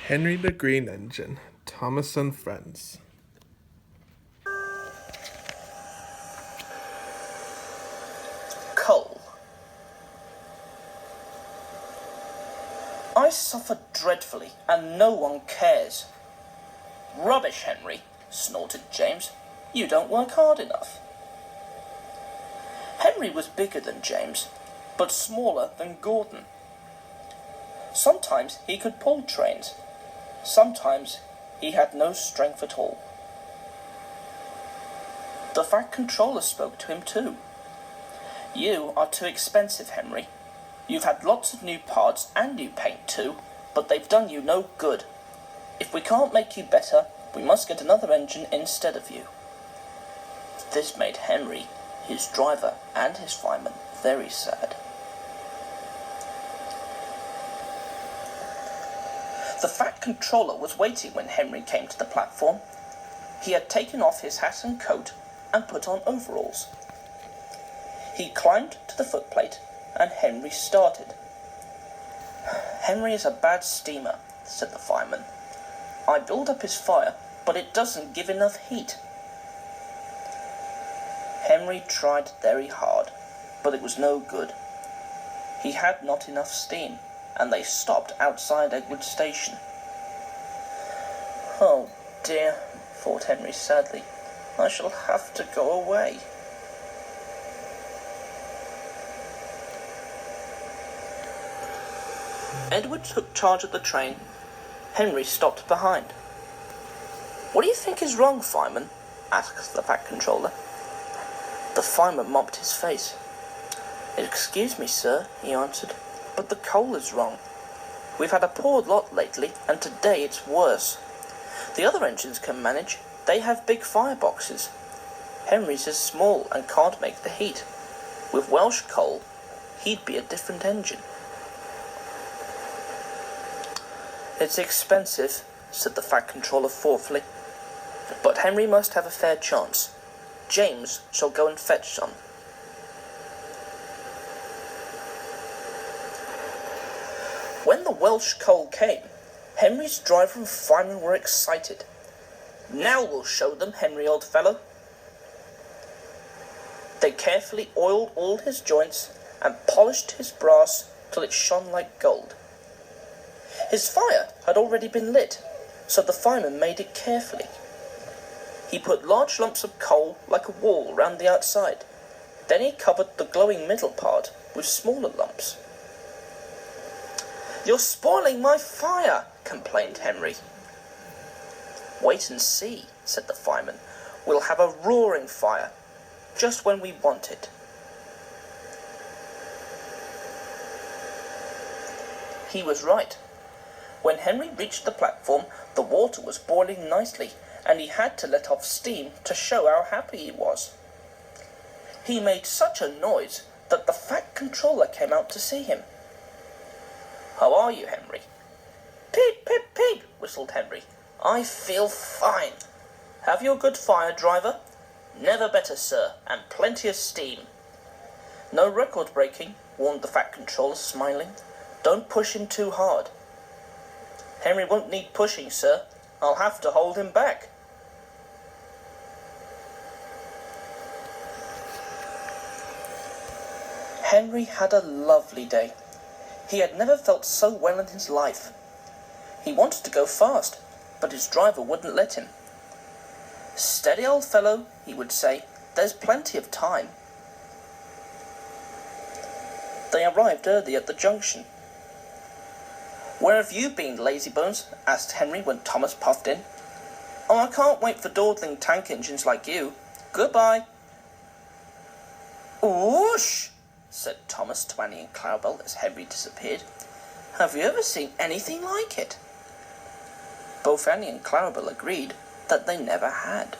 Henry the Green Engine, Thomas and Friends. Coal. I suffer dreadfully, and no one cares. Rubbish, Henry, snorted James. You don't work hard enough. Henry was bigger than James, but smaller than Gordon. Sometimes he could pull trains. Sometimes he had no strength at all. The Fat Controller spoke to him too. You are too expensive, Henry. You've had lots of new parts and new paint too, but they've done you no good. If we can't make you better, we must get another engine instead of you. This made Henry, his driver, and his fireman very sad. The Fat Controller was waiting when Henry came to the platform. He had taken off his hat and coat and put on overalls. He climbed to the footplate and Henry started. Henry is a bad steamer, said the fireman. I build up his fire, but it doesn't give enough heat. Henry tried very hard, but it was no good. He had not enough steam, and they stopped outside Edgewood Station. Oh dear, thought Henry sadly. I shall have to go away. Edward took charge of the train. Henry stopped behind. What do you think is wrong, fireman? Asked the Fat Controller. The fireman mopped his face. Excuse me, sir, he answered, but the coal is wrong. We've had a poor lot lately, and today it's worse. The other engines can manage. They have big fireboxes. Henry's is small and can't make the heat. With Welsh coal, he'd be a different engine. It's expensive, said the Fat Controller thoughtfully, but Henry must have a fair chance. James shall go and fetch some. When the Welsh coal came, Henry's driver and fireman were excited. Now we'll show them, Henry, old fellow. They carefully oiled all his joints and polished his brass till it shone like gold. His fire had already been lit, so the fireman made it carefully. He put large lumps of coal like a wall round the outside. Then he covered the glowing middle part with smaller lumps. You're spoiling my fire, complained Henry. Wait and see, said the fireman. We'll have a roaring fire, just when we want it. He was right. When Henry reached the platform, the water was boiling nicely, and he had to let off steam to show how happy he was. He made such a noise that the Fat Controller came out to see him. How are you, Henry? Peep, peep, peep, whistled Henry. I feel fine. Have you a good fire, driver? Never better, sir, and plenty of steam. No record breaking, warned the Fat Controller, smiling. Don't push him too hard. Henry won't need pushing, sir. I'll have to hold him back. Henry had a lovely day. He had never felt so well in his life. He wanted to go fast, but his driver wouldn't let him. Steady, old fellow, he would say. There's plenty of time. They arrived early at the junction. Where have you been, lazybones? Asked Henry when Thomas puffed in. Oh, I can't wait for dawdling tank engines like you. Goodbye. Whoosh, said Thomas to Annie and Clarabel as Henry disappeared. Have you ever seen anything like it? Both Annie and Clarabel agreed that they never had.